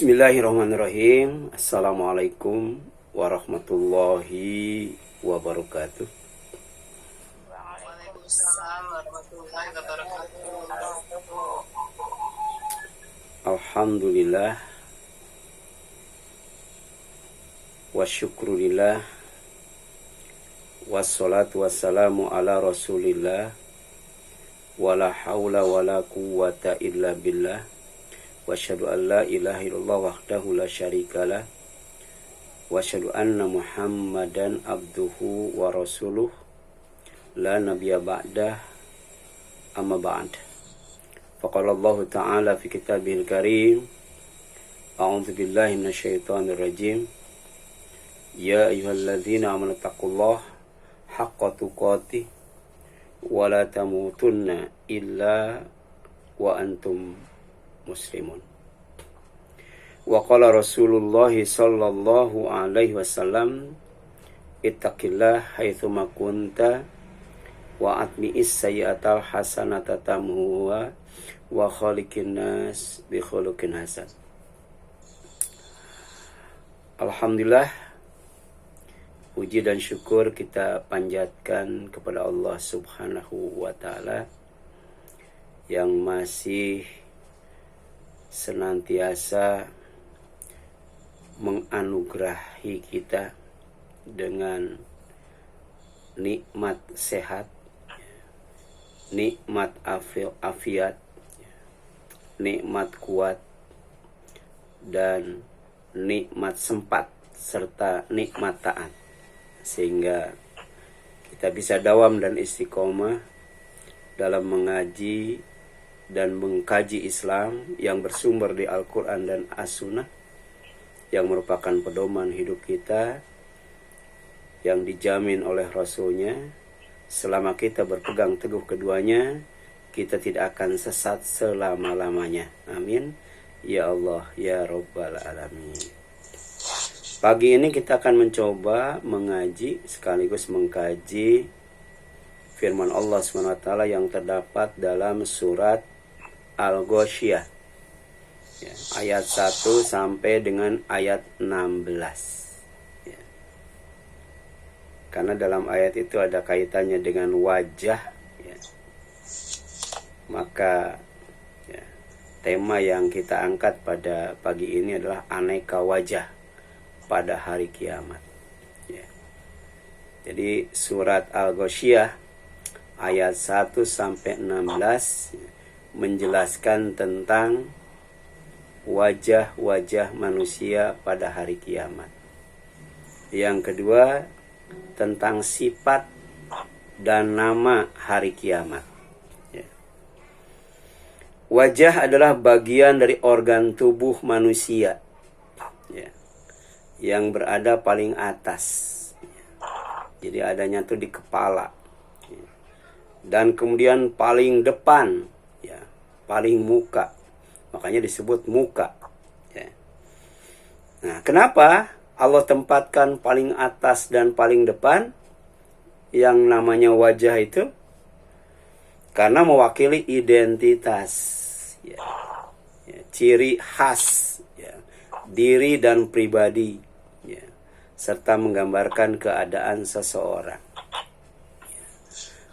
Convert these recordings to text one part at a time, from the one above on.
Bismillahirrahmanirrahim. Assalamualaikum warahmatullahi wabarakatuh. Waalaikumsalam warahmatullahi wabarakatuh. Alhamdulillah wa syukrulillah wassalatu wassalamu ala rasulillah wala hawla wala quwwata illa billah wa asyhadu an la ilaha illallah wahdahu la syarikalah wa asyhadu anna muhammadan abduhu wa rasuluh la nabiyya ba'dah amma ba'd. Faqala Allah ta'ala fi kitabihil karim a'udzu billahi minasyaitonir rajim ya ayyuhalladzina amanu taqullaha haqqa tuqatih wa la tamutunna illa wa antum muslimun. Wa qala Rasulullah sallallahu alaihi wasallam ittaqillah haitsuma kunta wa atmi'is sayyi'atal hasanata tamhuha wa khaliqin nas bi khuluqin hasan. Alhamdulillah, puji dan syukur kita panjatkan kepada Allah Subhanahu wa taala yang masih senantiasa menganugerahi kita dengan nikmat sehat, nikmat afiat, nikmat kuat, dan nikmat sempat serta nikmat taat, sehingga kita bisa dawam dan istiqomah dalam mengaji dan mengkaji Islam yang bersumber di Al-Quran dan As-Sunnah, yang merupakan pedoman hidup kita yang dijamin oleh Rasulnya. Selama kita berpegang teguh keduanya, kita tidak akan sesat selama-lamanya. Amin ya Allah ya Rabbal Alamin. Pagi ini kita akan mencoba mengaji sekaligus mengkaji firman Allah SWT yang terdapat dalam surat Al-Ghasyiyah, ya, ayat 1 sampai dengan ayat 16, ya. Karena dalam ayat itu ada kaitannya dengan wajah, ya. Maka ya, tema yang kita angkat pada pagi ini adalah aneka wajah pada hari kiamat, ya. Jadi surat Al-Ghasyiyah ayat 1 sampai 16 menjelaskan tentang wajah-wajah manusia pada hari kiamat. Yang kedua, tentang sifat dan nama hari kiamat, ya. Wajah adalah bagian dari organ tubuh manusia, ya, yang berada paling atas, ya. Jadi adanya tuh di kepala, ya. Dan kemudian paling depan, ya, paling muka, makanya disebut muka, ya. Nah, kenapa Allah tempatkan paling atas dan paling depan yang namanya wajah itu? Karena mewakili identitas, ya, ya, ciri khas, ya, diri dan pribadi, ya, serta menggambarkan keadaan seseorang. Ya.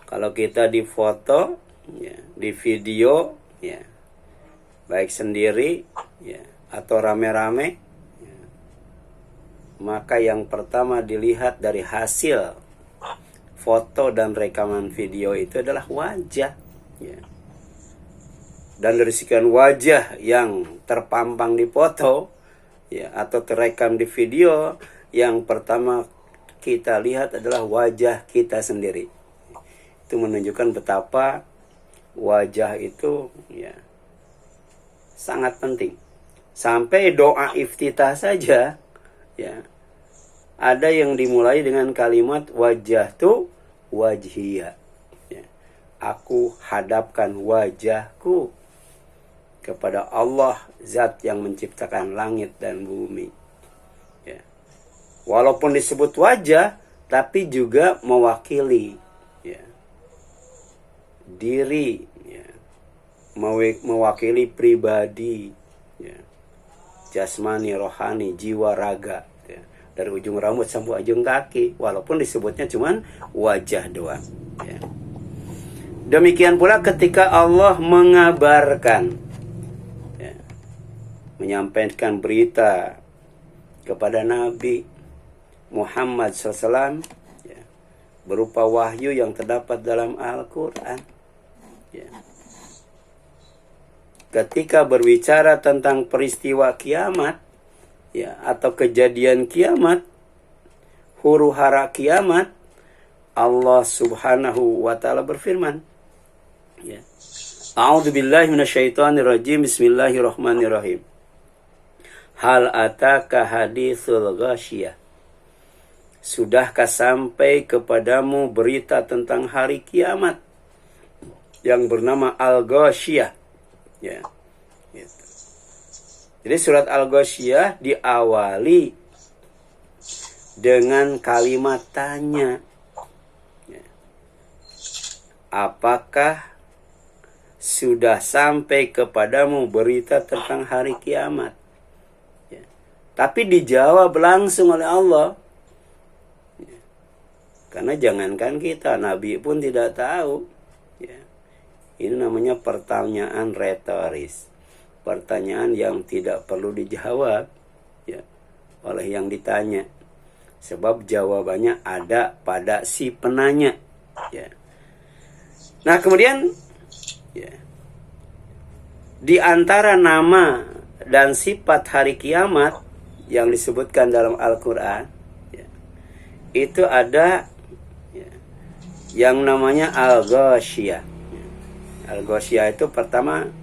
Kalau kita difoto, ya, di video, ya, baik sendiri, ya, atau rame-rame, ya, maka yang pertama dilihat dari hasil foto dan rekaman video itu adalah wajah, ya. Dan dari sekian wajah yang terpampang di foto, ya, atau terekam di video, yang pertama kita lihat adalah wajah kita sendiri. Itu menunjukkan betapa wajah itu, ya, sangat penting. Sampai doa iftitah saja, ya, ada yang dimulai dengan kalimat wajah tu wajhiyah, ya. Aku hadapkan wajahku kepada Allah, zat yang menciptakan langit dan bumi, ya. Walaupun disebut wajah, tapi juga mewakili, ya, diri, ya, mewakili pribadi, ya. jasmani, rohani, jiwa, raga, ya. Dari ujung rambut sampai ujung kaki, walaupun disebutnya cuman wajah doang, ya. Demikian pula ketika Allah mengabarkan, ya, menyampaikan berita kepada Nabi Muhammad SAW, ya, berupa wahyu yang terdapat dalam Al-Quran, ya. Ketika berbicara tentang peristiwa kiamat, ya, atau kejadian kiamat, huru hara kiamat, Allah Subhanahu wa taala berfirman, ya. A'udzubillahi minasyaitonirrajim. Bismillahirrahmanirrahim. Hal ataka haditsul ghasyiyah. Sudahkah sampai kepadamu berita tentang hari kiamat yang bernama Al-Ghasyiyah? Ya. Gitu. Jadi surat Al-Ghasyiyah diawali dengan kalimat tanya. Ya. Apakah sudah sampai kepadamu berita tentang hari kiamat? Ya. Tapi dijawab langsung oleh Allah. Ya. Karena jangankan kita, Nabi pun tidak tahu. Ya. Ini namanya pertanyaan retoris. Pertanyaan yang tidak perlu dijawab, ya, oleh yang ditanya. Sebab jawabannya ada pada si penanya. Ya. Nah kemudian, ya, di antara nama dan sifat hari kiamat yang disebutkan dalam Al-Quran, ya, itu ada, ya, yang namanya Al-Ghasyiyah. Al-Ghasyiyah itu pertama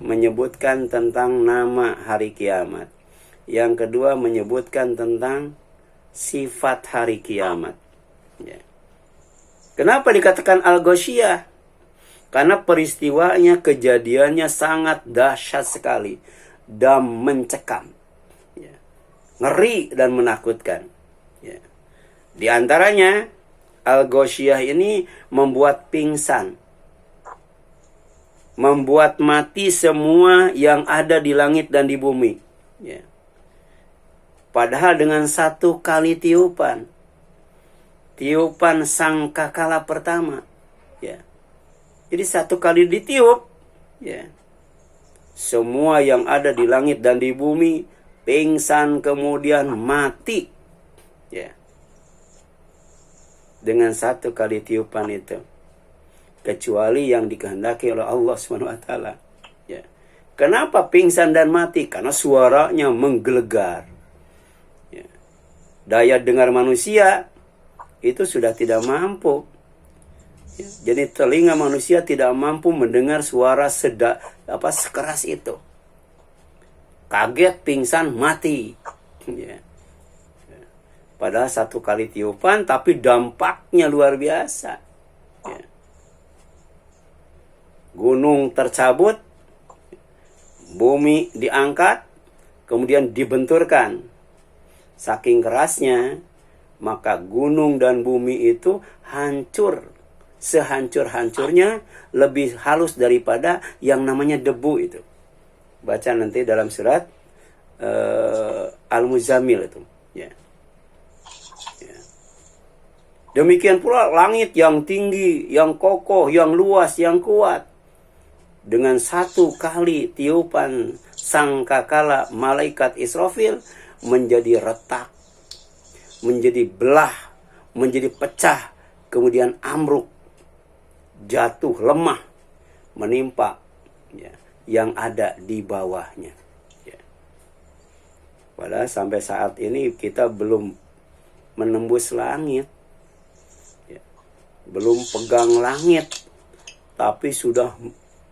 menyebutkan tentang nama hari kiamat. Yang kedua menyebutkan tentang sifat hari kiamat. Ya. Kenapa dikatakan Al-Ghasyiyah? Karena peristiwanya, kejadiannya sangat dahsyat sekali dan mencekam. Ya. Ngeri dan menakutkan. Ya. Di antaranya Al-Ghasyiyah ini membuat pingsan, membuat mati semua yang ada di langit dan di bumi. Ya. Padahal dengan satu kali tiupan sangkakala pertama, ya. Jadi satu kali ditiup, ya, semua yang ada di langit dan di bumi pingsan kemudian mati, ya. Dengan satu kali tiupan itu. Kecuali yang dikehendaki oleh Allah SWT. Ya. Kenapa pingsan dan mati? Karena suaranya menggelegar. Ya. Daya dengar manusia itu sudah tidak mampu. Ya. Jadi telinga manusia tidak mampu mendengar suara sekeras itu. Kaget, pingsan, mati. Ya. Ya. Padahal satu kali tiupan, tapi dampaknya luar biasa. Ya. Gunung tercabut, bumi diangkat, kemudian dibenturkan. Saking kerasnya, maka gunung dan bumi itu hancur. Sehancur-hancurnya, lebih halus daripada yang namanya debu itu. Baca nanti dalam surat Al-Muzammil itu. Ya. Ya. Demikian pula langit yang tinggi, yang kokoh, yang luas, yang kuat. Dengan satu kali tiupan sangkakala malaikat Israfil menjadi retak, menjadi belah, menjadi pecah, kemudian amruk, jatuh, lemah, menimpa, ya, yang ada di bawahnya. Ya. Padahal sampai saat ini kita belum menembus langit, ya, belum pegang langit, tapi sudah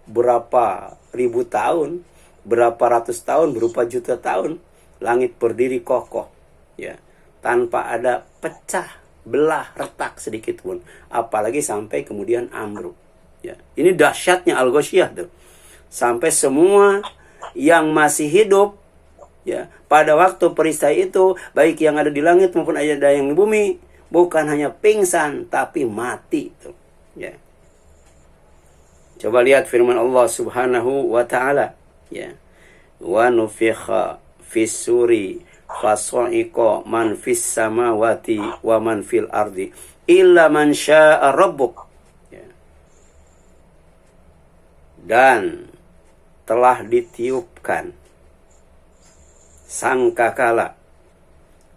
berapa ribu tahun, berapa ratus tahun, berapa juta tahun, langit berdiri kokoh, ya, tanpa ada pecah, belah, retak sedikit pun, apalagi sampai kemudian ambruk. Ya, ini dahsyatnya Al-Ghasyiyah tuh, sampai semua yang masih hidup, ya, pada waktu peristiwa itu, baik yang ada di langit maupun ada yang di bumi, bukan hanya pingsan, tapi mati tuh, ya. Coba lihat firman Allah Subhanahu wa taala, ya. Wa nufikha fis suri fasa'iqa man fis samawati wa man fil ardi illa man syaa rabbuk. Ya. Dan telah ditiupkan sangkakala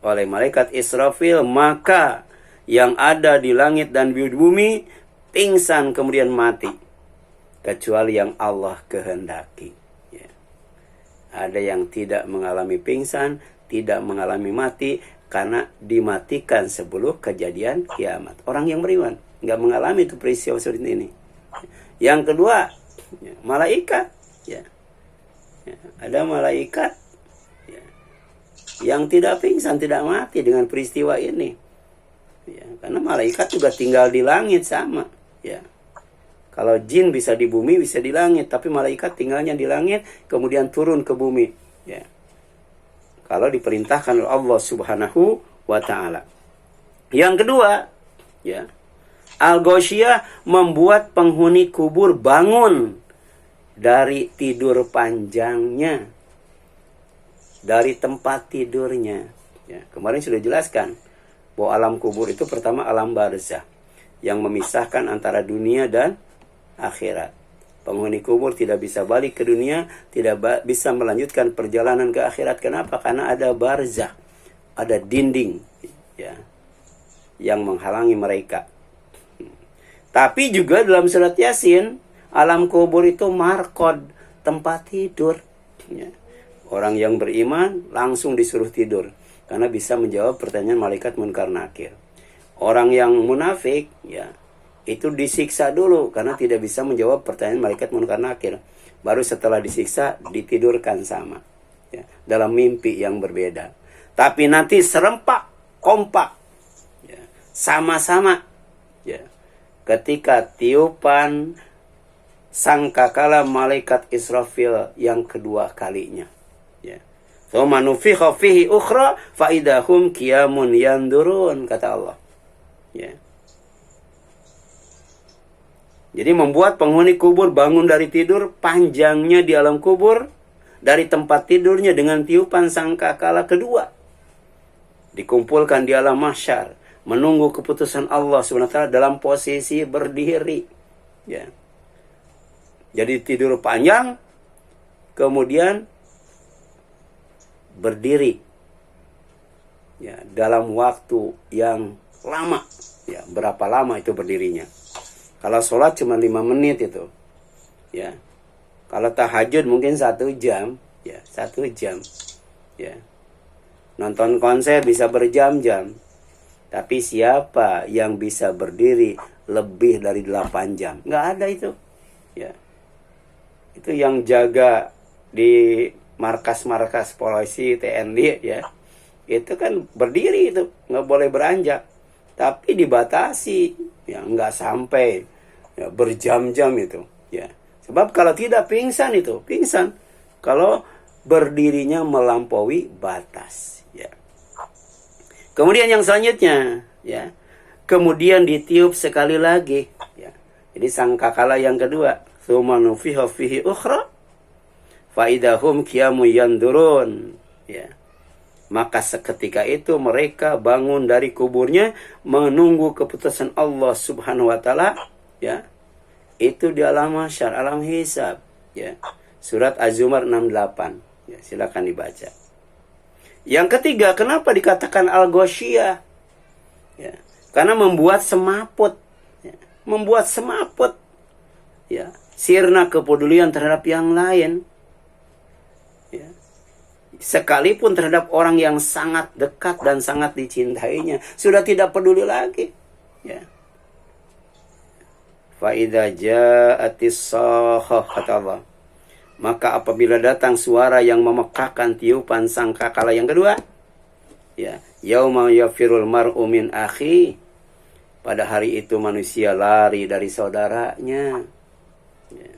oleh malaikat Israfil, maka yang ada di langit dan di bumi pingsan kemudian mati, kecuali yang Allah kehendaki. Ya. Ada yang tidak mengalami pingsan, tidak mengalami mati, karena dimatikan sebelum kejadian kiamat. Orang yang beriman nggak mengalami itu peristiwa seperti ini. Yang kedua, ya, malaikat. Ya. Ya, ada malaikat ya, yang tidak pingsan, tidak mati dengan peristiwa ini. Ya, karena malaikat juga tinggal di langit sama. Ya. Kalau jin bisa di bumi, bisa di langit, tapi malaikat tinggalnya di langit, kemudian turun ke bumi. Ya. Kalau diperintahkan oleh Allah Subhanahu wa Ta'ala. Yang kedua, ya, Al-Ghasyiyah membuat penghuni kubur bangun dari tidur panjangnya, dari tempat tidurnya. Ya, kemarin sudah jelaskan bahwa alam kubur itu pertama alam barzah yang memisahkan antara dunia dan akhirat. Penghuni kubur tidak bisa balik ke dunia, tidak bisa melanjutkan perjalanan ke akhirat. Kenapa? Karena ada barzah, ada dinding ya, yang menghalangi mereka. Tapi juga dalam surat Yasin, alam kubur itu marqad, tempat tidur. Ya. Orang yang beriman langsung disuruh tidur, karena bisa menjawab pertanyaan malaikat Munkar Nakir. Orang yang munafik, ya, itu disiksa dulu karena tidak bisa menjawab pertanyaan malaikat Munkar Nakir. Baru setelah disiksa ditidurkan sama, ya, dalam mimpi yang berbeda. Tapi nanti serempak, kompak, ya, sama-sama, ya, ketika tiupan sangkakala malaikat Israfil yang kedua kalinya. Ya. Tsumma nufikha fihi ukhra fa idahum qiyamun yandurun, kata Allah. Ya. Jadi membuat penghuni kubur bangun dari tidur panjangnya di alam kubur dari tempat tidurnya dengan tiupan sangkakala kedua. Dikumpulkan di alam mahsyar menunggu keputusan Allah SWT dalam posisi berdiri. Ya. Jadi tidur panjang kemudian berdiri, ya, dalam waktu yang lama. Ya, berapa lama itu berdirinya? Kalau sholat cuma 5 menit itu, ya. Kalau tahajud mungkin 1 jam, ya, 1 jam, ya. Nonton konser bisa berjam-jam. Tapi siapa yang bisa berdiri lebih dari 8 jam? Nggak ada itu, ya. Itu yang jaga di markas-markas polisi, TNI, ya, itu kan berdiri itu, nggak boleh beranjak. Tapi dibatasi, ya, nggak sampai, ya, berjam-jam itu, ya. Sebab kalau tidak pingsan itu, pingsan. Kalau berdirinya melampaui batas, ya. Kemudian yang selanjutnya, ya, kemudian ditiup sekali lagi, ya. Jadi sangkakala yang kedua, tsumma nufikha fihi ukhra faidahum qiyamun yandurun, ya. Maka seketika itu mereka bangun dari kuburnya menunggu keputusan Allah Subhanahu wa Ta'ala, ya. Itu di alam mahsyar, alam hisab, ya. Surat Az-Zumar 68, ya, silakan dibaca. Yang ketiga, kenapa dikatakan Al-Ghasyiyah? Ya, karena membuat semaput, ya. Membuat semaput, ya, sirna kepedulian terhadap yang lain. Ya. Sekalipun terhadap orang yang sangat dekat dan sangat dicintainya, sudah tidak peduli lagi. Ya. Fa idza ja'atis sakhah, kata Allah. Maka apabila datang suara yang memekakkan tiupan sangkakala yang kedua, ya, yauma yafirul mar'u min akhi, pada hari itu manusia lari dari saudaranya. Ya.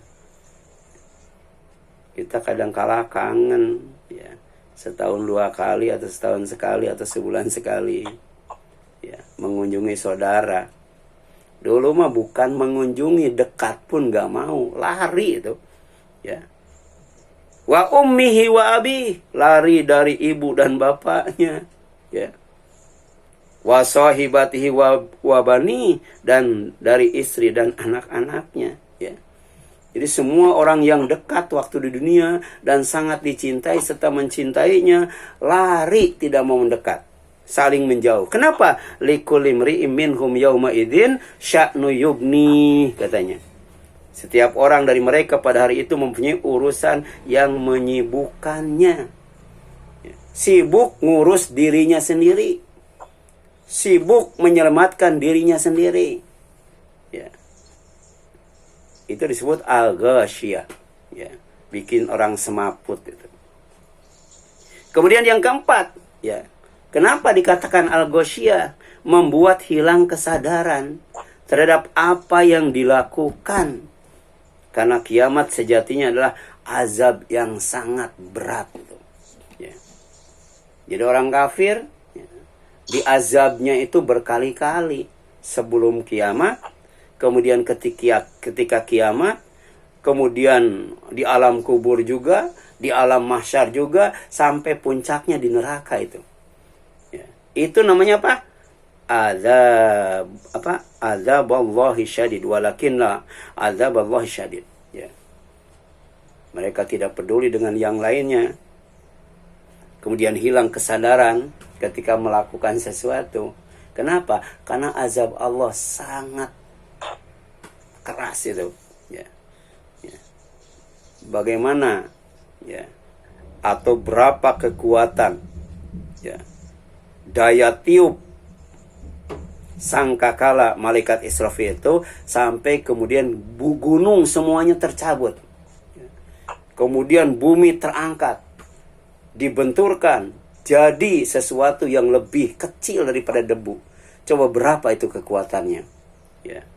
Kita kadang kala kangen, ya, setahun 2 kali atau setahun sekali atau sebulan sekali, ya, mengunjungi saudara. Dulu mah bukan mengunjungi, dekat pun gak mau, lari itu, ya. Wa ummihi wa abi, lari dari ibu dan bapaknya, ya. Wa sahibatihi wa bani, dan dari istri dan anak-anaknya, ya. Jadi semua orang yang dekat waktu di dunia dan sangat dicintai serta mencintainya, lari tidak mau mendekat, saling menjauh. Kenapa? Likulli imri'in minhum yauma idzin sya'nu yugni, katanya. Setiap orang dari mereka pada hari itu mempunyai urusan yang menyibukkannya. Sibuk ngurus dirinya sendiri. Sibuk menyelamatkan dirinya sendiri. Ya. Itu disebut al-ghasyiyah. Ya. Bikin orang semaput itu. Kemudian yang keempat, ya. Kenapa dikatakan al-ghasyiyah? Membuat hilang kesadaran terhadap apa yang dilakukan. Karena kiamat sejatinya adalah azab yang sangat berat. Ya. Jadi orang kafir, ya, diazabnya itu berkali-kali sebelum kiamat, kemudian ketika kiamat, kemudian di alam kubur juga, di alam mahsyar juga, sampai puncaknya di neraka itu. Ya. Itu namanya apa? Azaballahi syadid, walakinna azaballahi syadid, ya. Mereka tidak peduli dengan yang lainnya, kemudian hilang kesadaran ketika melakukan sesuatu. Kenapa? Karena azab Allah sangat keras itu, ya. Ya. Bagaimana, ya, atau berapa kekuatan, ya, daya tiup sangkakala malaikat Israfil itu, sampai kemudian gunung semuanya tercabut, kemudian bumi terangkat, dibenturkan jadi sesuatu yang lebih kecil daripada debu. Coba berapa itu kekuatannya, ya.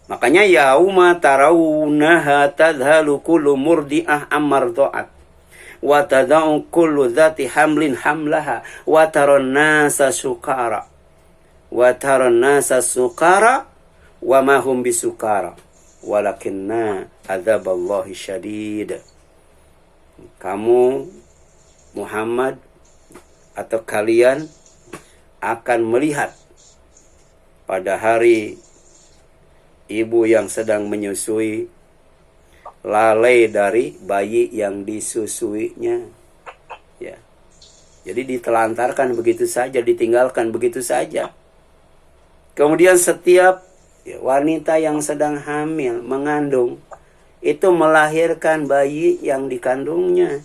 Makanya yauma tarawunaha tadhalu kullu murdi'ah ammarda'at wa tada'u kullu dzati hamlin hamlaha wa taron nasa sukara wa taron nasa sukara wa ma hum bisukara walakinna adzaballahi syadid. Kamu Muhammad atau kalian akan melihat pada hari ibu yang sedang menyusui lalai dari bayi yang disusuinya, ya. Jadi ditelantarkan begitu saja, ditinggalkan begitu saja. Kemudian setiap, ya, wanita yang sedang hamil, mengandung, itu melahirkan bayi yang dikandungnya.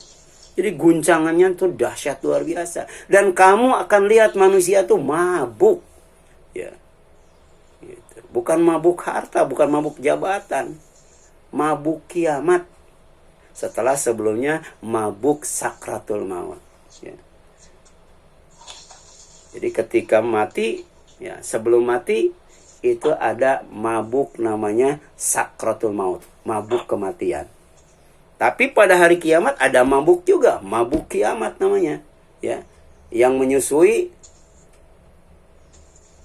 Jadi guncangannya tuh dahsyat luar biasa. Dan kamu akan lihat manusia tuh mabuk, ya. Gitu. Bukan mabuk harta, bukan mabuk jabatan, mabuk kiamat. Setelah sebelumnya mabuk sakratul maut, ya. Jadi ketika mati, ya, sebelum mati itu ada mabuk namanya sakratul maut, mabuk kematian. Tapi pada hari kiamat ada mabuk juga, mabuk kiamat namanya, ya. Yang menyusui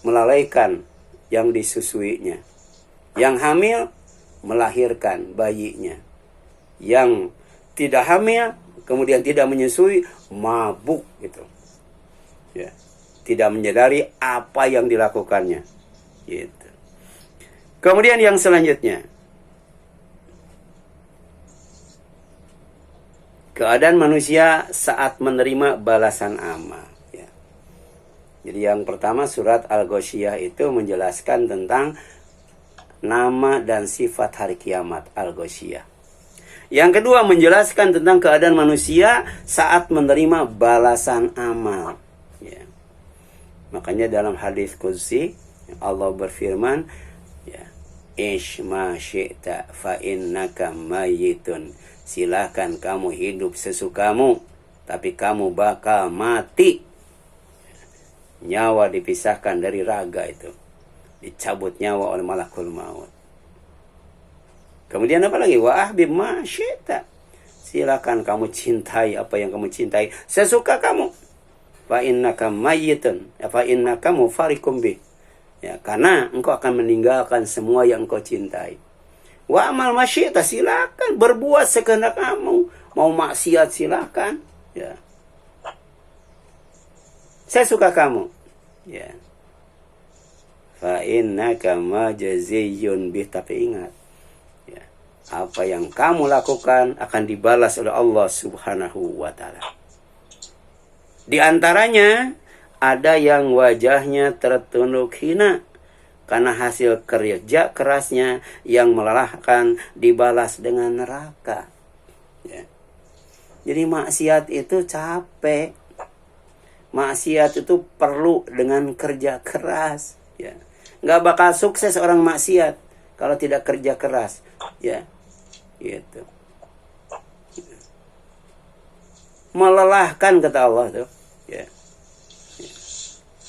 melalaikan yang disusuinya. Yang hamil melahirkan bayinya. Yang tidak hamil kemudian tidak menyusui, mabuk gitu. Ya. Tidak menyadari apa yang dilakukannya. Gitu. Kemudian yang selanjutnya, keadaan manusia saat menerima balasan amal, ya. Jadi yang pertama surat Al-Ghasyiyah itu menjelaskan tentang nama dan sifat hari kiamat, Al-Ghasyiyah. Yang kedua menjelaskan tentang keadaan manusia saat menerima balasan amal, ya. Makanya dalam hadis qudsi Allah berfirman, ya, ish ma syi'ta fa innaka mayyitun. Silakan kamu hidup sesukamu, tapi kamu bakal mati. Nyawa dipisahkan dari raga itu, dicabut nyawa oleh malakul maut. Kemudian apa lagi? Wa ahbib ma syi'ta. Silakan kamu cintai apa yang kamu cintai sesuka kamu. Fa innaka mayyitun, fa innaka mufariqum bih. Ya, karena engkau akan meninggalkan semua yang engkau cintai. Wa amal masyiata, silakan berbuat sekehendak kamu. Mau maksiat silakan, ya. Saya suka kamu, ya. Fa innaka majaziyun bih, tapi ingat, ya, apa yang kamu lakukan akan dibalas oleh Allah Subhanahu wa taala. Di antaranya ada yang wajahnya tertunduk hina karena hasil kerja kerasnya yang melelahkan dibalas dengan neraka. Ya. Jadi maksiat itu capek. Maksiat itu perlu dengan kerja keras. Ya. Nggak bakal sukses orang maksiat kalau tidak kerja keras. Ya, gitu. Melelahkan kata Allah tuh. Ya.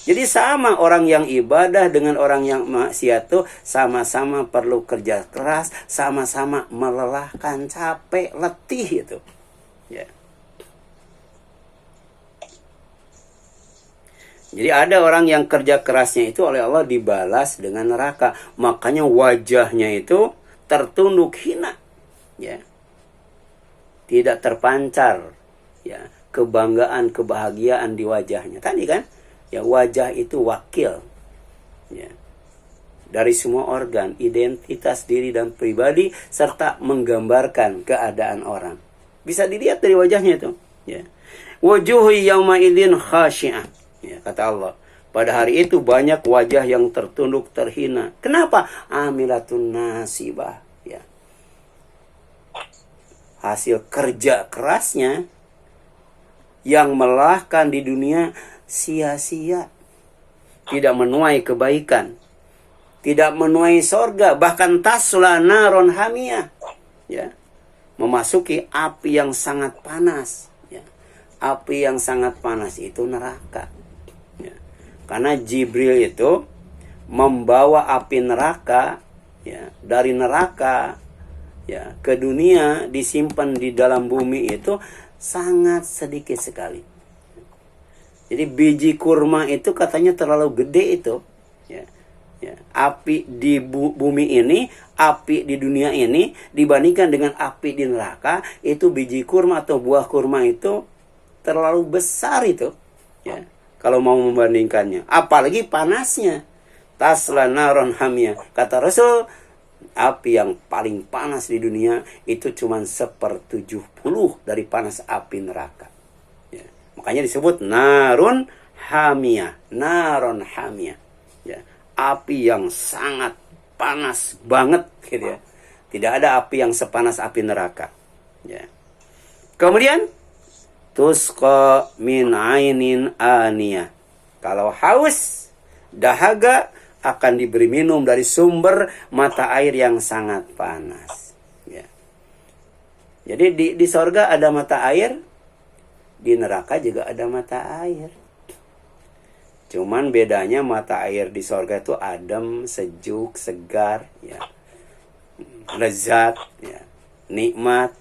Jadi sama orang yang ibadah dengan orang yang maksiat tuh sama-sama perlu kerja keras, sama-sama melelahkan, capek, letih itu. Ya. Jadi ada orang yang kerja kerasnya itu oleh Allah dibalas dengan neraka. Makanya wajahnya itu tertunduk hina. Ya. Tidak terpancar, ya, kebanggaan, kebahagiaan di wajahnya. Tadi kan? Ya, wajah itu wakil, ya, dari semua organ, identitas diri dan pribadi, serta menggambarkan keadaan orang. Bisa dilihat dari wajahnya itu. Ya. Wujuhu yawma idzin khashi'ah. Ya, kata Allah. Pada hari itu banyak wajah yang tertunduk terhina. Kenapa? Amilatun nasibah. Ya. Hasil kerja kerasnya yang melelahkan di dunia sia-sia, tidak menuai kebaikan, tidak menuai sorga, bahkan tasla naron hamiyah, ya, memasuki api yang sangat panas, ya. Api yang sangat panas itu neraka, ya. Karena Jibril itu membawa api neraka, ya, dari neraka, ya, ke dunia, disimpan di dalam bumi itu sangat sedikit sekali. Jadi biji kurma itu katanya terlalu gede itu. Ya. Ya. Api di bumi ini, api di dunia ini dibandingkan dengan api di neraka, itu biji kurma atau buah kurma itu terlalu besar itu. Ya. Kalau mau membandingkannya. Apalagi panasnya. Tasla naron hamiyah. Kata Rasul, api yang paling panas di dunia itu cuma 1/70 dari panas api neraka. Makanya disebut narun hamiyah, naron hamiyah. Ya, api yang sangat panas banget, gitu ya. Tidak ada api yang sepanas api neraka. Ya. Kemudian tusqa min ainin aniyah. Kalau haus, dahaga, akan diberi minum dari sumber mata air yang sangat panas. Ya. Jadi di sorga ada mata air. Di neraka juga ada mata air. Cuman bedanya mata air di sorga itu adem, sejuk, segar, ya, lezat, ya, nikmat.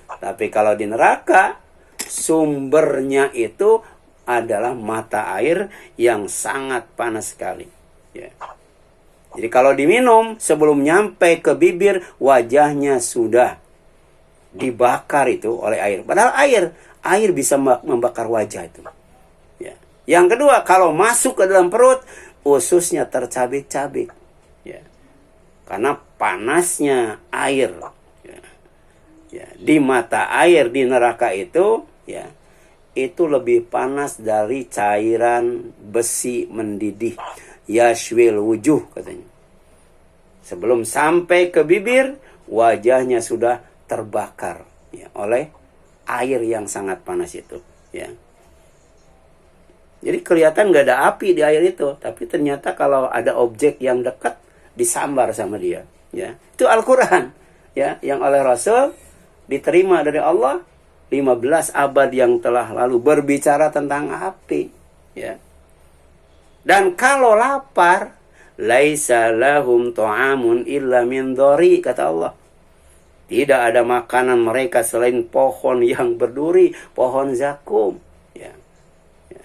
Tapi kalau di neraka, sumbernya itu adalah mata air yang sangat panas sekali. Ya. Jadi kalau diminum, sebelum nyampe ke bibir, wajahnya sudah dibakar itu oleh air. Padahal air bisa membakar wajah itu. Ya. Yang kedua, kalau masuk ke dalam perut, ususnya tercabik-cabik. Ya. Karena panasnya air. Ya. Ya. Di mata air di neraka itu, ya, itu lebih panas dari cairan besi mendidih. Yashwil wujuh katanya. Sebelum sampai ke bibir, wajahnya sudah terbakar, ya, oleh air yang sangat panas itu, ya. Jadi kelihatan nggak ada api di air itu, tapi ternyata kalau ada objek yang dekat disambar sama dia, ya. Itu Al-Qur'an, ya, yang oleh Rasul diterima dari Allah 15 abad yang telah lalu berbicara tentang api, ya. Dan kalau lapar, laisa lahum ta'amun illa min dhari, kata Allah. Tidak ada makanan mereka selain pohon yang berduri, pohon zakum, ya. Ya.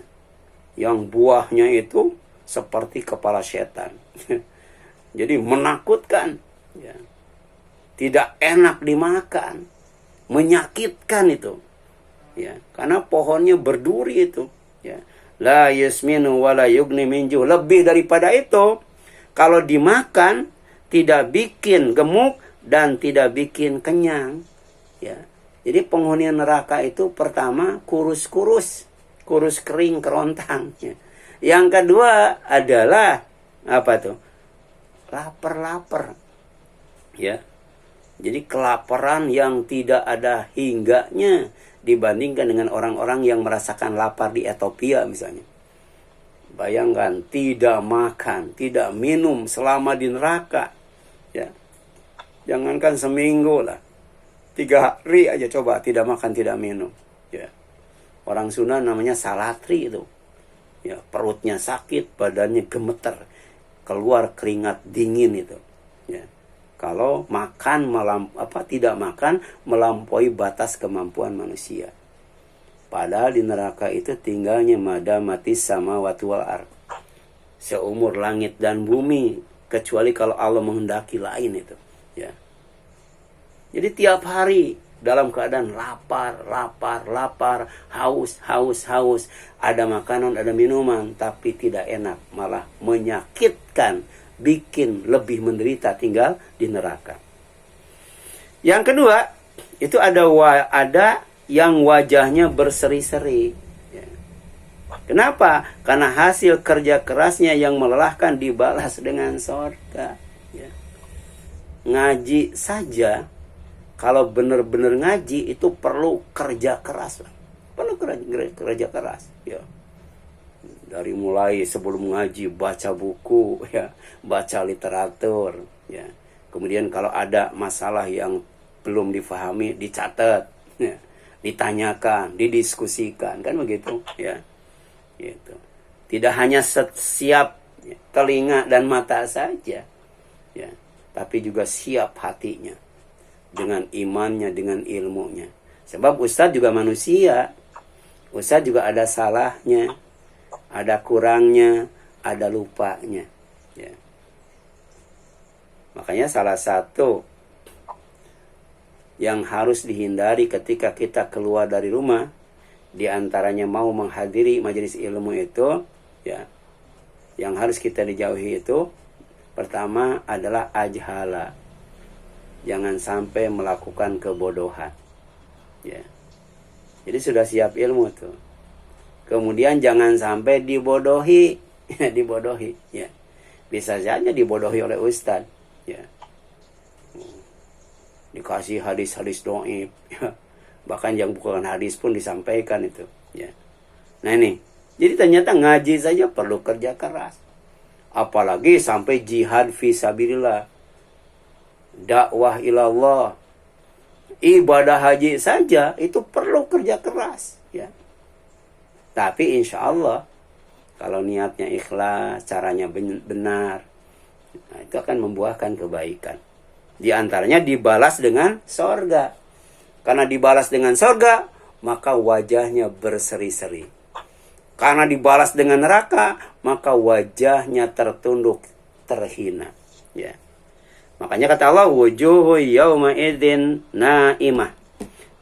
Yang buahnya itu seperti kepala setan. Jadi menakutkan, ya. tidak enak dimakan, menyakitkan itu. Ya, karena pohonnya berduri itu, ya. La yasminu wa la yugni min ju'. Lebih daripada itu, kalau dimakan tidak bikin gemuk dan tidak bikin kenyang, ya. Jadi penghuni neraka itu pertama kurus kering kerontang, ya. Yang kedua adalah apa tuh? Lapar, ya. Jadi kelaparan yang tidak ada hingganya dibandingkan dengan orang-orang yang merasakan lapar di Ethiopia misalnya. Bayangkan, tidak makan, tidak minum selama di neraka, ya. Jangankan seminggu lah, 3 hari aja coba tidak makan tidak minum, ya. Orang Sunda namanya salatri itu, ya. Perutnya sakit, badannya gemeter, keluar keringat dingin itu, ya. Kalau makan tidak makan melampaui batas kemampuan manusia. Padahal di neraka itu tinggalnya mati sama wal ard, seumur langit dan bumi, kecuali kalau Allah menghendaki lain itu, ya. Jadi tiap hari dalam keadaan lapar, haus. Ada makanan, ada minuman, tapi tidak enak, malah menyakitkan, bikin lebih menderita tinggal di neraka. Yang kedua, itu ada yang wajahnya berseri-seri. Ya. Kenapa? Karena hasil kerja kerasnya yang melelahkan dibalas dengan surga. Ya. Ngaji saja, kalau benar-benar ngaji itu perlu kerja keras. Perlu kerja keras. Ya. Dari mulai sebelum ngaji baca buku, ya, baca literatur, ya. Kemudian kalau ada masalah yang belum difahami dicatat, ya, ditanyakan, didiskusikan, kan begitu, ya. Gitu. Tidak hanya siap telinga dan mata saja, ya, tapi juga siap hatinya dengan imannya, dengan ilmunya. Sebab ustadz juga manusia, ustadz juga ada salahnya, ada kurangnya, ada lupanya, ya. Makanya salah satu yang harus dihindari ketika kita keluar dari rumah, di antaranya mau menghadiri majelis ilmu itu, ya, yang harus kita dijauhi itu, pertama adalah ajhala. Jangan sampai melakukan kebodohan, ya. Jadi sudah siap ilmu tuh. Kemudian jangan sampai dibodohi, dibodohi, ya. Bisa saja dibodohi oleh ustadz, ya. Dikasih hadis-hadis doib, ya. Bahkan yang bukan hadis pun disampaikan itu, ya. Nah ini, jadi ternyata ngaji saja perlu kerja keras. Apalagi sampai jihad fisabilillah, dakwah ilallah, ibadah haji saja itu perlu kerja keras, ya. Tapi insya Allah kalau niatnya ikhlas, caranya benar, nah, itu akan membuahkan kebaikan. Di antaranya dibalas dengan sorga. Karena dibalas dengan sorga, maka wajahnya berseri-seri. Karena dibalas dengan neraka, maka wajahnya tertunduk, terhina, ya. Makanya kata Allah, wujuhu yawma idzin naimah.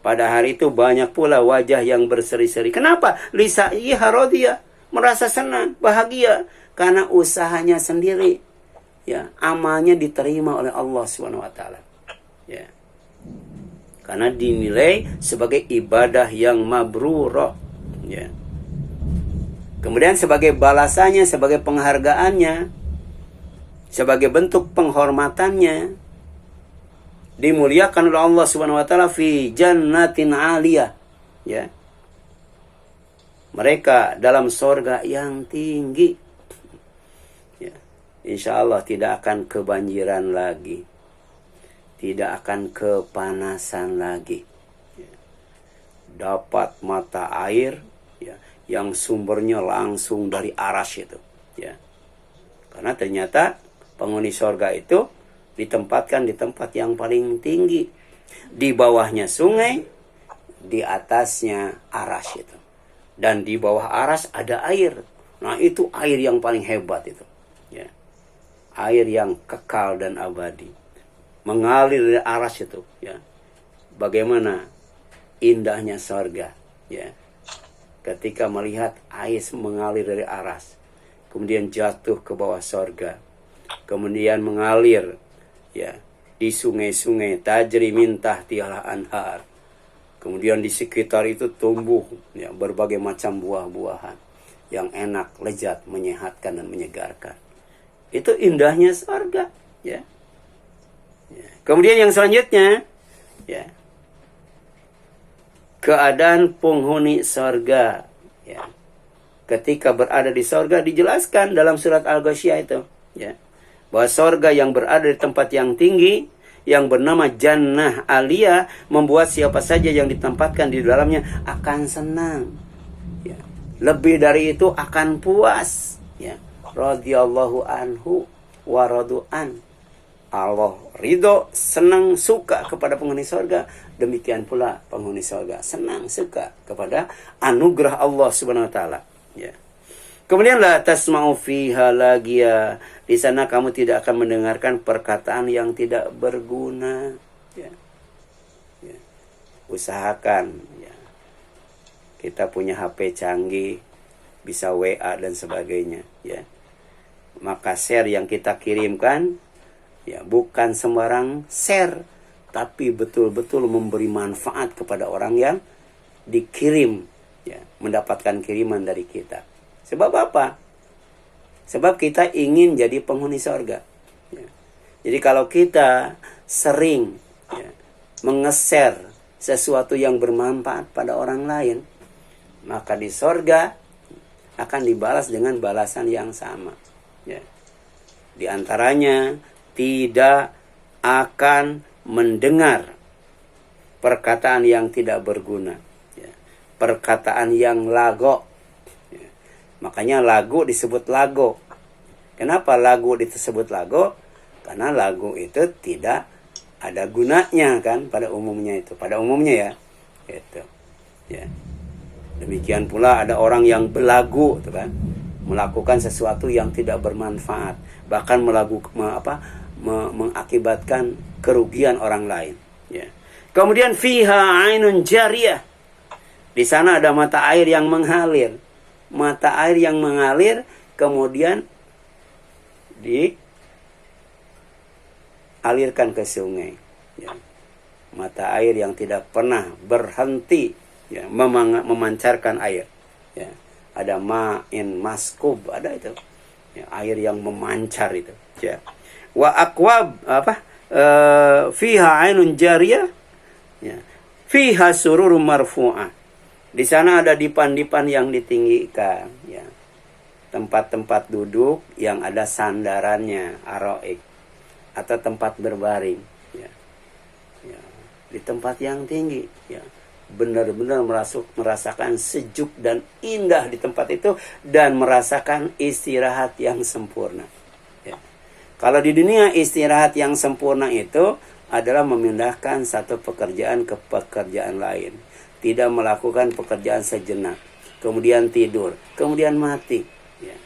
Pada hari itu banyak pula wajah yang berseri-seri. Kenapa? Lisa'iha radiyah, merasa senang, bahagia karena usahanya sendiri, ya, amalnya diterima oleh Allah SWT, ya. Karena dinilai sebagai ibadah yang mabrurah, ya. Kemudian sebagai balasannya, sebagai penghargaannya, sebagai bentuk penghormatannya, dimuliakan oleh Allah SWT fi jannatin aliyah, ya. Mereka dalam sorga yang tinggi, ya. Insya Allah tidak akan kebanjiran lagi, tidak akan kepanasan lagi, ya. Dapat mata air, ya, yang sumbernya langsung dari arasy itu, ya. Karena ternyata penghuni sorga itu ditempatkan di tempat yang paling tinggi. Di bawahnya sungai, di atasnya arasy itu. Dan di bawah arasy ada air. Nah, itu air yang paling hebat itu, ya. Air yang kekal dan abadi. mengalir dari aras itu, ya. Bagaimana indahnya sorga, ya. Ketika melihat air mengalir dari aras, kemudian jatuh ke bawah sorga, kemudian mengalir, ya, di sungai-sungai, tajri min tahtiha anhar. Kemudian di sekitar itu tumbuh, ya, berbagai macam buah-buahan yang enak, lezat, menyehatkan dan menyegarkan. Itu indahnya sorga, ya. Ya. Kemudian yang selanjutnya, ya, keadaan penghuni sorga, ya, ketika berada di sorga dijelaskan dalam surat Al-Ghasyiyah itu, ya, bahwa sorga yang berada di tempat yang tinggi yang bernama Jannah Aliyah membuat siapa saja yang ditempatkan di dalamnya akan senang, ya. Lebih dari itu akan puas, ya. Radhiyallahu anhu wa radu'an. Allah ridho, senang, suka kepada penghuni sorga. Demikian pula penghuni sorga senang, suka kepada anugerah Allah Subhanahu wa taala, ya. Kemudian la tasma'u fiha lagiya. Di sana kamu tidak akan mendengarkan perkataan yang tidak berguna, ya. Ya. Usahakan, ya. Kita punya HP canggih, bisa WA dan sebagainya, ya. Maka share yang kita kirimkan, ya, bukan sembarang share, tapi betul-betul memberi manfaat kepada orang yang dikirim, ya, mendapatkan kiriman dari kita. Sebab apa? Sebab kita ingin jadi penghuni sorga, ya. Jadi kalau kita sering, ya, menge-share sesuatu yang bermanfaat pada orang lain, maka di sorga akan dibalas dengan balasan yang sama, ya. Di antaranya tidak akan mendengar perkataan yang tidak berguna, ya. Perkataan yang lago, ya. Makanya lagu disebut lago. Kenapa lagu disebut lago? Karena lagu itu tidak ada gunanya, kan, pada umumnya itu. Pada umumnya, ya. Gitu. Ya. Demikian pula ada orang yang belagu, tuh, kan, melakukan sesuatu yang tidak bermanfaat, bahkan mengakibatkan kerugian orang lain, ya. Kemudian fiha ainun jariyah. Di sana ada mata air yang mengalir. Mata air yang mengalir kemudian dialirkan ke sungai, ya. Mata air yang tidak pernah berhenti, ya, memancarkan air, ya. Ada ma'in maskub, ada itu, ya, air yang memancar itu, ya. Wa akwab fiha ainun jariyah, ya. Fiha sururum marfu'ah. Di sana ada dipan-dipan yang ditinggikan, ya. Tempat-tempat duduk yang ada sandarannya, aroik, atau tempat berbaring, ya. Ya. Di tempat yang tinggi, ya. Benar-benar merasakan sejuk dan indah di tempat itu dan merasakan istirahat yang sempurna, ya. Kalau di dunia istirahat yang sempurna itu adalah memindahkan satu pekerjaan ke pekerjaan lain, tidak melakukan pekerjaan sejenak, kemudian tidur, kemudian mati, ya.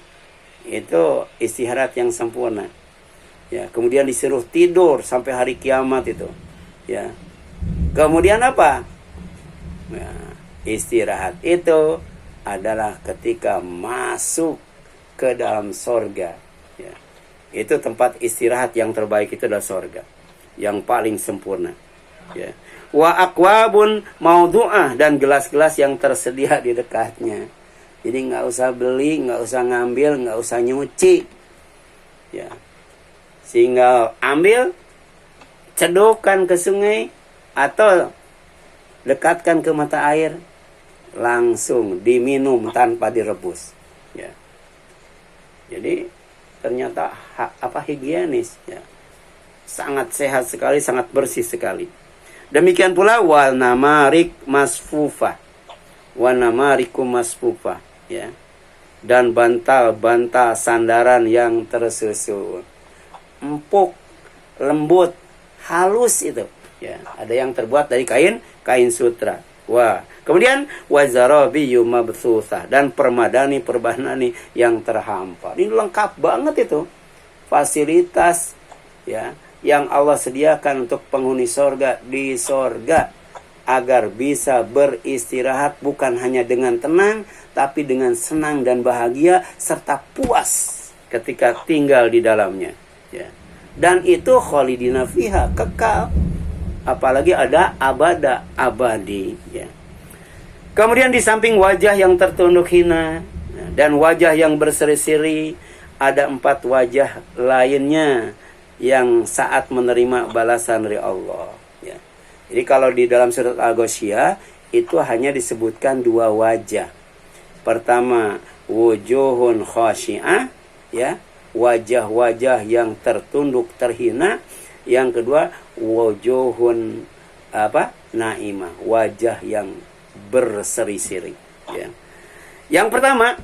Itu istirahat yang sempurna, ya. Kemudian disuruh tidur sampai hari kiamat itu, ya. Kemudian apa? Ya, istirahat itu adalah ketika masuk ke dalam sorga, ya. Itu tempat istirahat yang terbaik, itu adalah sorga yang paling sempurna, ya. Wa akwabun maudhu'ah, dan gelas-gelas yang tersedia di dekatnya. Jadi nggak usah beli, nggak usah ngambil, nggak usah nyuci, ya. Sehingga ambil, cedokkan ke sungai atau dekatkan ke mata air, langsung diminum tanpa direbus, ya. Jadi ternyata higienis, ya. Sangat sehat sekali, sangat bersih sekali. Demikian pula wal namarik masfufah, wanamarikum masfufah, ya. Dan bantal-bantal sandaran yang tersusun, empuk, lembut, halus itu, ya. Ada yang terbuat dari kain sutra. Wah, kemudian wazarabiyu mabthutsah, dan permadani yang terhampar. Ini lengkap banget itu fasilitas, ya, yang Allah sediakan untuk penghuni sorga di sorga, agar bisa beristirahat bukan hanya dengan tenang, tapi dengan senang dan bahagia serta puas ketika tinggal di dalamnya. Ya. Dan itu khalidina fiha, kekal. Apalagi ada abada, abadi. Ya. Kemudian di samping wajah yang tertunduk hina dan wajah yang berseri-seri, ada 4 wajah lainnya yang saat menerima balasan dari Allah. Ya. Jadi kalau di dalam surat Al-Ghasyiyah itu hanya disebutkan 2 wajah. Pertama, wujuhun khasyi'ah, ya, wajah-wajah yang tertunduk terhina. Yang kedua, wujuhun naimah, wajah yang berseri-seri. Ya. Yang pertama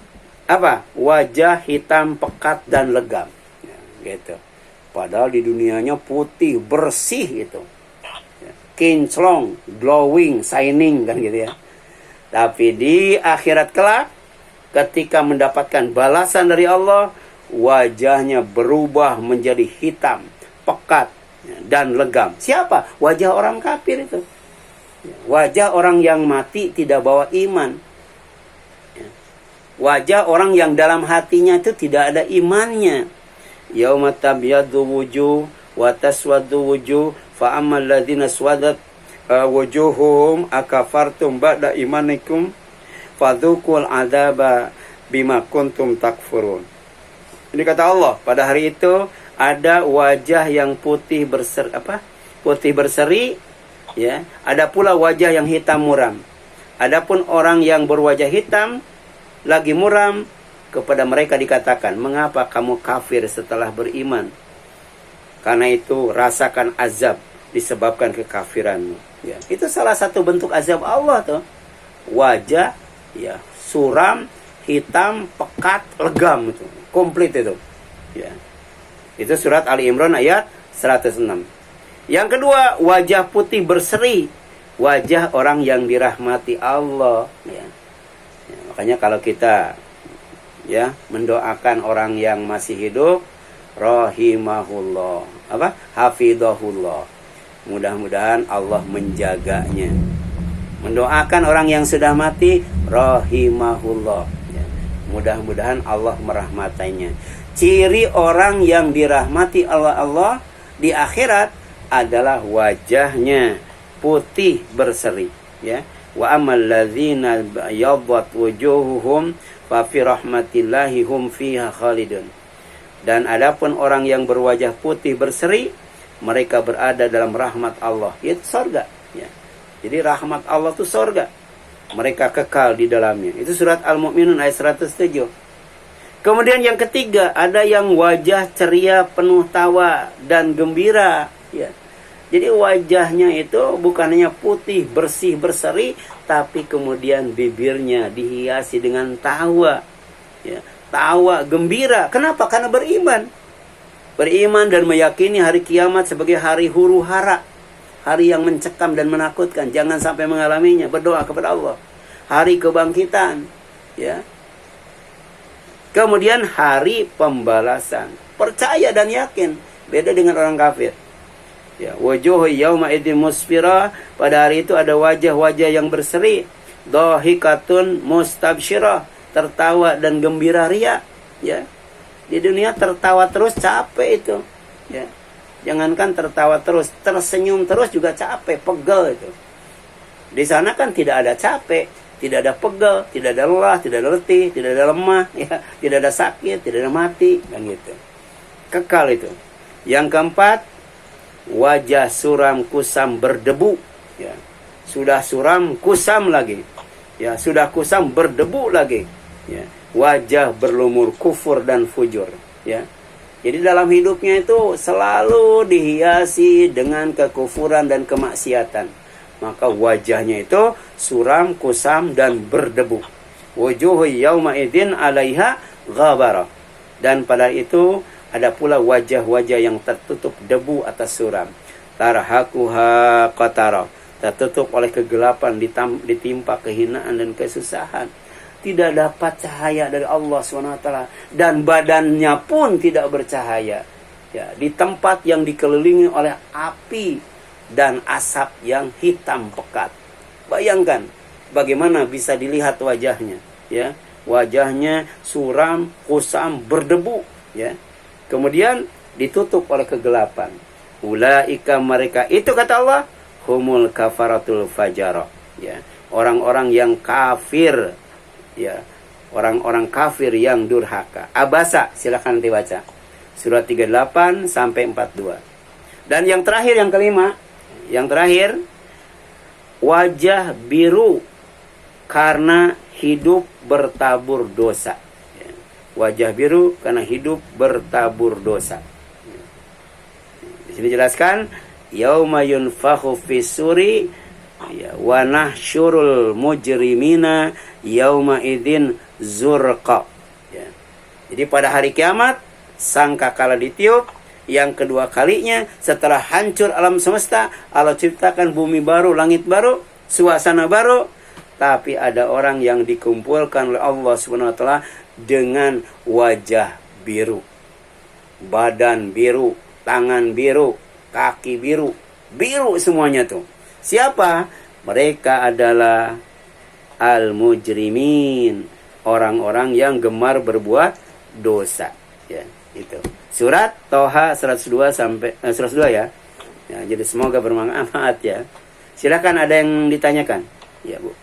apa? Wajah hitam pekat dan legam. Ya, gitu. Padahal di dunianya putih bersih itu, ya, kinclong, glowing, shining kan gitu ya. Tapi di akhirat kelak, ketika mendapatkan balasan dari Allah, wajahnya berubah menjadi hitam, pekat, ya, dan legam. Siapa? Wajah orang kafir itu. Wajah orang yang mati tidak bawa iman. Wajah orang yang dalam hatinya itu tidak ada imannya. Yauma tabyaddu wujuh wa taswaddu wujuh fa ammal ladzina swadat wujuhum akafartum ba'da imanikum fadzuqul adzaba bima kuntum takfurun. Ini kata Allah, pada hari itu ada wajah yang putih berseri, ya. Ada pula wajah yang hitam muram. Adapun orang yang berwajah hitam lagi muram, kepada mereka dikatakan, mengapa kamu kafir setelah beriman? Karena itu rasakan azab disebabkan kekafiranmu. Ya, itu salah satu bentuk azab Allah tuh. Wajah, ya, suram, hitam, pekat, legam itu, komplit itu. Ya. Itu surat Ali Imran ayat 106. Yang kedua, wajah putih berseri, wajah orang yang dirahmati Allah. Ya. Ya, makanya kalau kita, ya, mendoakan orang yang masih hidup, rahimahullah, hafidhahullah, mudah-mudahan Allah menjaganya. Mendoakan orang yang sudah mati, rahimahullah, ya, mudah-mudahan Allah merahmatinya. Ciri orang yang dirahmati Allah di akhirat adalah wajahnya putih berseri, ya. Wa amal ladzina yadhat wujuhuhum fa fi rahmatillahi hum fiha khalidun. Dan adapun orang yang berwajah putih berseri, mereka berada dalam rahmat Allah, yaitu surga, ya. Jadi rahmat Allah itu surga. Mereka kekal di dalamnya. Itu surat Al-Mu'minun ayat 107. Kemudian yang ketiga, ada yang wajah ceria, penuh tawa dan gembira, ya. Jadi wajahnya itu bukan hanya putih, bersih, berseri, tapi kemudian bibirnya dihiasi dengan tawa. Ya, tawa, gembira. Kenapa? Karena beriman. Beriman dan meyakini hari kiamat sebagai hari huru hara. Hari yang mencekam dan menakutkan. Jangan sampai mengalaminya. Berdoa kepada Allah. Hari kebangkitan. Ya. Kemudian hari pembalasan. Percaya dan yakin. Beda dengan orang kafir. Ya, wujuhu yauma idzin musfirah, pada hari itu ada wajah-wajah yang berseri, dhahikatun mustabsyirah, tertawa dan gembira ria, ya. Di dunia tertawa terus capek itu, ya. Jangankan tertawa terus, tersenyum terus juga capek, pegel itu. Di sana kan tidak ada capek, tidak ada pegel, tidak ada lelah, tidak ada letih, tidak ada lemah, ya, tidak ada sakit, tidak ada mati, kan gitu. Kekal itu. Yang keempat, wajah suram kusam berdebu, ya. Sudah suram kusam lagi, ya, sudah kusam berdebu lagi, ya. Wajah berlumur kufur dan fujur, ya. Jadi dalam hidupnya itu selalu dihiasi dengan kekufuran dan kemaksiatan. Maka wajahnya itu suram, kusam dan berdebu. Wujuhu yauma idzin 'alaiha ghabara. Dan pada itu ada pula wajah-wajah yang tertutup debu atas suram. Tarhaquha qatara, tertutup oleh kegelapan, ditimpa kehinaan dan kesusahan. Tidak dapat cahaya dari Allah SWT. Dan badannya pun tidak bercahaya. Ya, di tempat yang dikelilingi oleh api dan asap yang hitam pekat. Bayangkan bagaimana bisa dilihat wajahnya, ya. Wajahnya suram, kusam, berdebu, ya. Kemudian ditutup oleh kegelapan. Ulaika mereka itu kata Allah humul kafaratul fajara, ya. Orang-orang yang kafir, ya. Orang-orang kafir yang durhaka. Abasa, silakan nanti baca. Surat 38 sampai 42. Dan yang terakhir, yang kelima, yang terakhir, wajah biru karena hidup bertabur dosa. Ya. Wajah biru karena hidup bertabur dosa. Ya. Di sini jelaskan, yauma yunfakhu fis-suri ya, wa nahsyurul mujrimina yauma idzin zurqa. Ya. Jadi pada hari kiamat sangkakala ditiup, yang kedua kalinya setelah hancur alam semesta, Allah ciptakan bumi baru, langit baru, suasana baru, tapi ada orang yang dikumpulkan oleh Allah Subhanahu wa taala dengan wajah biru, badan biru, tangan biru, kaki biru, biru semuanya tuh. Siapa? Mereka adalah al-mujrimin, orang-orang yang gemar berbuat dosa. Ya, itu. Surat Toha 102 sampai 102 ya. Ya, jadi semoga bermanfaat ya. Silakan ada yang ditanyakan. Ya, Bu.